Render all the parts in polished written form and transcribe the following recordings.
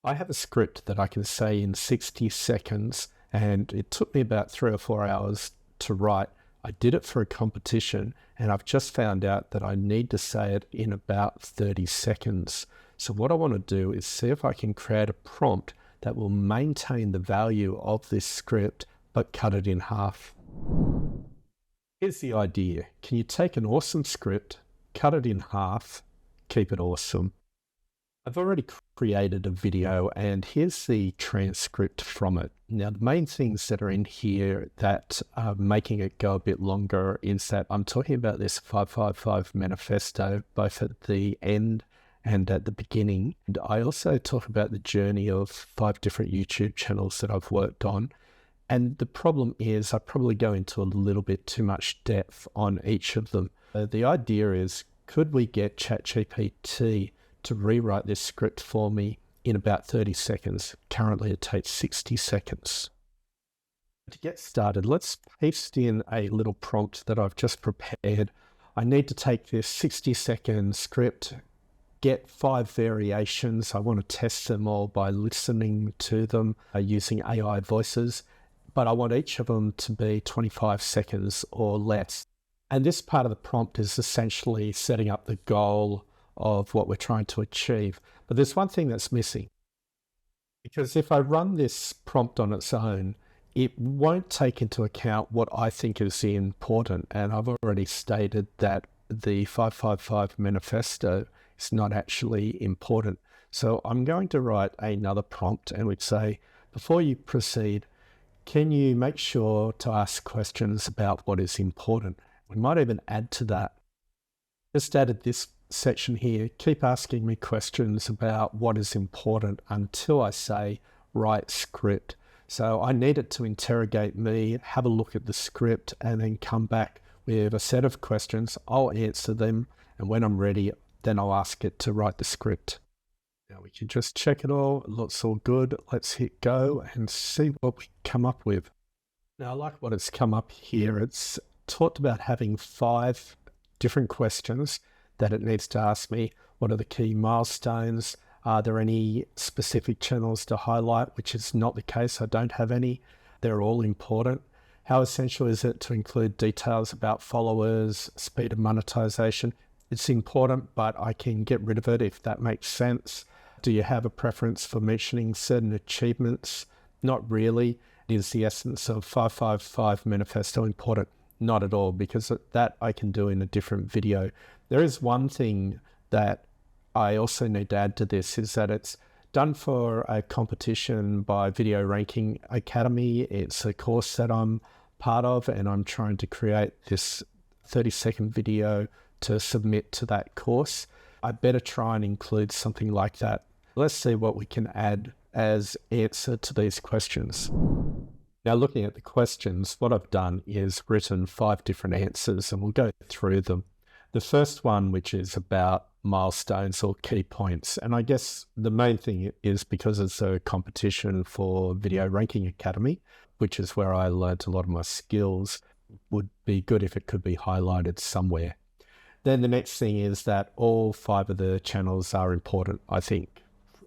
I have a script that I can say in 60 seconds, and it took me about 3 or 4 hours to write. I did it for a competition, and I've just found out that I need to say it in about 30 seconds. So what I want to do is see if I can create a prompt that will maintain the value of this script, but cut it in half. Here's the idea. Can you take an awesome script, cut it in half, keep it awesome? I've already created a video, and here's the transcript from it. Now, the main things that are in here that are making it go a bit longer is that I'm talking about this 555 manifesto, both at the end and at the beginning. And I also talk about the journey of 5 different YouTube channels that I've worked on. And the problem is I probably go into a little bit too much depth on each of them. The idea is, could we get ChatGPT to rewrite this script for me in about 30 seconds? Currently, it takes 60 seconds. To get started, let's paste in a little prompt that I've just prepared. I need to take this 60-second script, get 5 variations. I want to test them all by listening to them using AI voices, but I want each of them to be 25 seconds or less. And this part of the prompt is essentially setting up the goal of what we're trying to achieve. But there's one thing that's missing, because if I run this prompt on its own, it won't take into account what I think is important. And I've already stated that the 555 manifesto is not actually important. So I'm going to write another prompt, and we'd say, before you proceed, can you make sure to ask questions about what is important? We might even add to that. Just added this section here, keep asking me questions about what is important until I say write script. So I need it to interrogate me, have a look at the script, and then come back with a set of questions. I'll answer them, and when I'm ready, then I'll ask it to write the script. Now we can just check it all. It looks all good. Let's hit go and see what we come up with. Now I like what it's come up here. It's talked about having 5 different questions that it needs to ask me. What are the key milestones? Are there any specific channels to highlight, which is not the case. I don't have any. They're all important. How essential is it to include details about followers, speed of monetization? It's important, but I can get rid of it if that makes sense. Do you have a preference for mentioning certain achievements? Not really. Is the essence of 555 manifesto important? Not at all, because that I can do in a different video. There is one thing that I also need to add to this, is that it's done for a competition by Video Ranking Academy. It's a course that I'm part of, and I'm trying to create this 30-second video to submit to that course. I better try and include something like that. Let's see what we can add as answer to these questions. Now, looking at the questions, what I've done is written 5 different answers, and we'll go through them. The first one, which is about milestones or key points. And I guess the main thing is because it's a competition for Video Ranking Academy, which is where I learned a lot of my skills, would be good if it could be highlighted somewhere. Then the next thing is that all 5 of the channels are important, I think.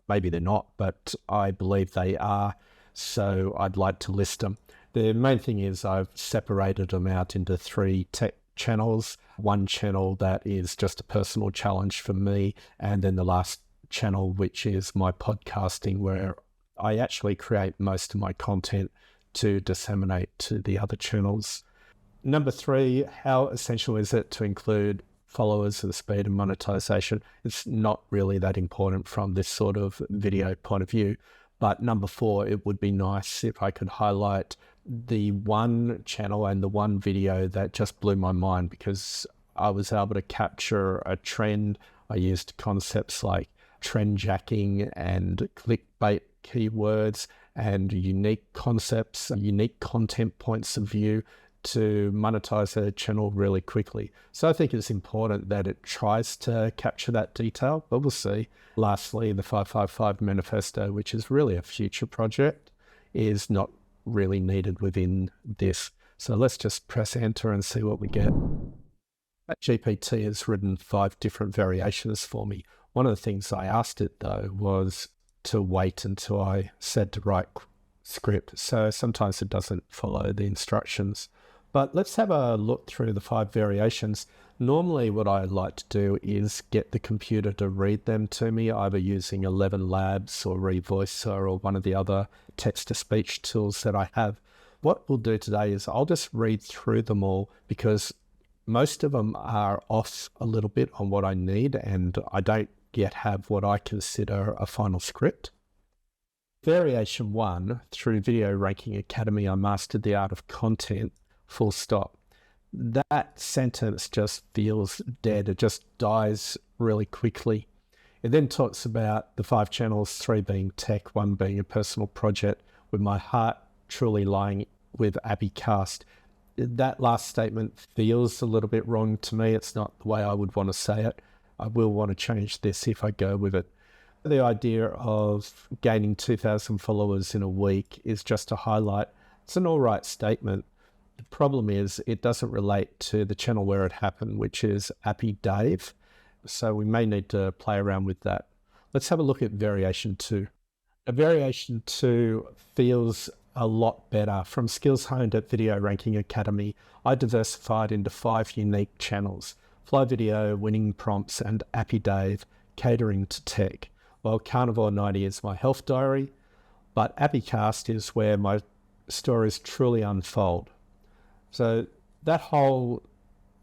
Maybe they're not, but I believe they are. So I'd like to list them. The main thing is I've separated them out into 3 tech channels. One channel that is just a personal challenge for me, and then the last channel, which is my podcasting, where I actually create most of my content to disseminate to the other channels. Number 3, how essential is it to include followers and speed and monetization? It's not really that important from this sort of video point of view. But number 4, it would be nice if I could highlight the one channel and the one video that just blew my mind, because I was able to capture a trend. I used concepts like trend jacking and clickbait keywords and unique concepts, unique content points of view to monetize a channel really quickly. So I think it's important that it tries to capture that detail, but we'll see. Lastly, the 555 manifesto, which is really a future project, is not really needed within this. So let's just press enter and see what we get. GPT has written 5 different variations for me. One of the things I asked it though was, to wait until I said to write script. So sometimes it doesn't follow the instructions. But let's have a look through the 5 variations. Normally what I like to do is get the computer to read them to me, either using 11 Labs or Revoicer or one of the other text-to-speech tools that I have. What we'll do today is I'll just read through them all, because most of them are off a little bit on what I need, and I don't yet have what I consider a final script. Variation 1, through Video Ranking Academy, I mastered the art of content, full stop. That sentence just feels dead. It just dies really quickly. It then talks about the 5 channels, 3 being tech, 1 being a personal project, with my heart truly lying with Abbycast. That last statement feels a little bit wrong to me. It's not the way I would want to say it. I will want to change this if I go with it. The idea of gaining 2,000 followers in a week is just a highlight. It's an all right statement. The problem is it doesn't relate to the channel where it happened, which is Appy Dave. So we may need to play around with that. Let's have a look at variation 2. A variation 2 feels a lot better. From skills honed at Video Ranking Academy, I diversified into 5 unique channels: Fly Video, Winning Prompts, and Appy Dave, catering to tech. While Carnivore 90 is my health diary, but Abbycast is where my stories truly unfold. So that whole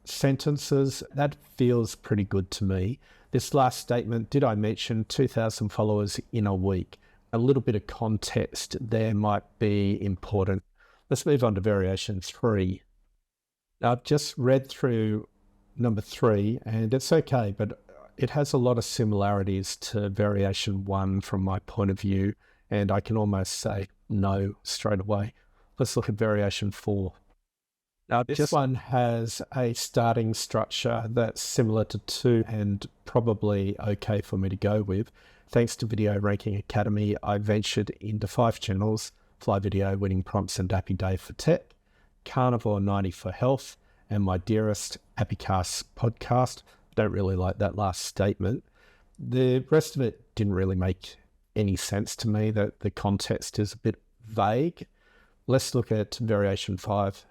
sentences, that feels pretty good to me. This last statement, did I mention 2,000 followers in a week? A little bit of context there might be important. Let's move on to variation 3. Now, I've just read through number 3, and it's okay, but it has a lot of similarities to variation 1 from my point of view, and I can almost say no straight away. Let's look at variation 4. Now, this one has a starting structure that's similar to 2 and probably okay for me to go with. Thanks to Video Ranking Academy, I ventured into 5 channels: Fly Video, Winning Prompts, and Appy Day for tech, Carnivore 90 for health, and my dearest Abbycast podcast. Don't really like that last statement. The rest of it didn't really make any sense to me. That the context is a bit vague. Let's look at variation 5.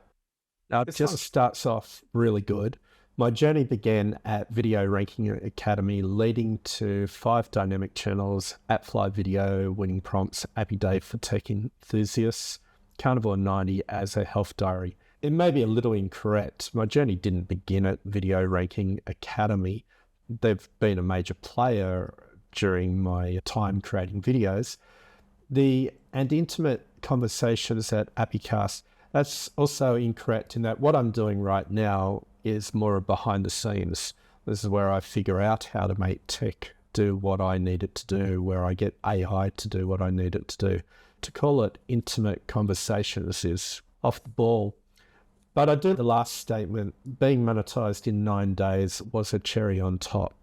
Now, it just starts off really good. My journey began at Video Ranking Academy, leading to 5 dynamic channels: at Fly Video, Winning Prompts, Appy Day for tech enthusiasts, Carnivore 90 as a health diary. It may be a little incorrect. My journey didn't begin at Video Ranking Academy. They've been a major player during my time creating videos. And intimate conversations at Abbycast, that's also incorrect in that what I'm doing right now is more behind the scenes. This is where I figure out how to make tech do what I need it to do, where I get AI to do what I need it to do. To call it intimate conversations is off the ball. But I do the last statement, being monetized in 9 days was a cherry on top.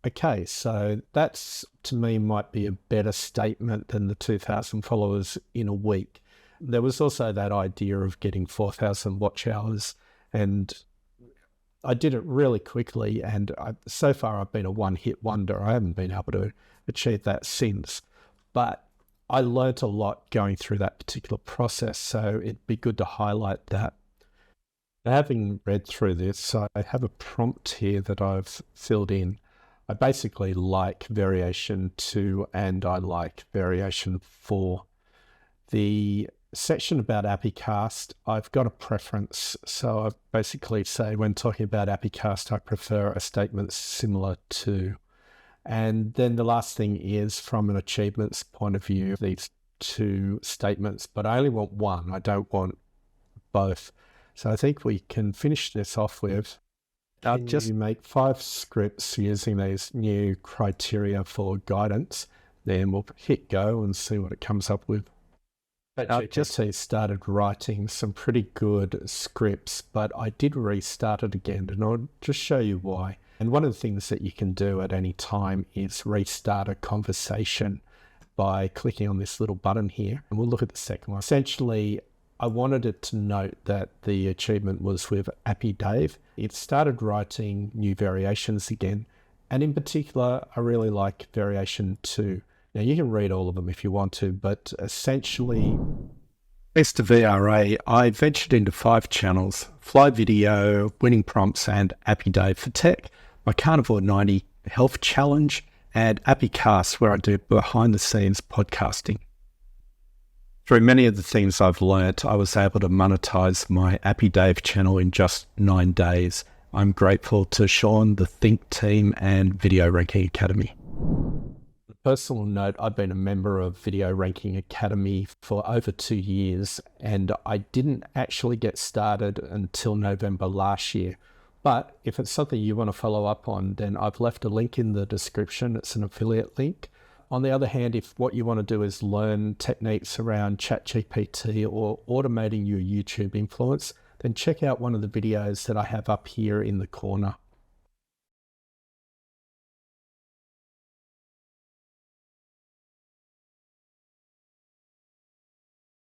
Okay, so that's, to me, might be a better statement than the 2,000 followers in a week. There was also that idea of getting 4,000 watch hours, and I did it really quickly, and so far I've been a one-hit wonder. I haven't been able to achieve that since. But I learnt a lot going through that particular process, so it'd be good to highlight that. Having read through this, I have a prompt here that I've filled in. I basically like variation 2 and I like variation 4. The section about Abbycast, I've got a preference. So I basically say when talking about Abbycast, I prefer a statement similar to. And then the last thing is from an achievements point of view, these 2 statements, but I only want one. I don't want both. So I think we can finish this off with, I'll just make 5 scripts using these new criteria for guidance. Then we'll hit go and see what it comes up with. I just started writing some pretty good scripts, but I did restart it again, and I'll just show you why. And one of the things that you can do at any time is restart a conversation by clicking on this little button here. And we'll look at the second one. Essentially, I wanted it to note that the achievement was with Appy Dave. It started writing new variations again, and in particular, I really like variation 2. Now, you can read all of them if you want to, but essentially, thanks to VRA, I ventured into 5 channels: Fly Video, Winning Prompts, and Appy Day for Tech, my Carnivore 90 Health Challenge, and Appy Cast, where I do behind-the-scenes podcasting. Through many of the things I've learnt, I was able to monetize my Appy Dave channel in just 9 days. I'm grateful to Sean, the Think team, and Video Ranking Academy. On a personal note, I've been a member of Video Ranking Academy for over 2 years, and I didn't actually get started until November last year. But if it's something you want to follow up on, then I've left a link in the description. It's an affiliate link. On the other hand, if what you want to do is learn techniques around ChatGPT or automating your YouTube influence, then check out one of the videos that I have up here in the corner.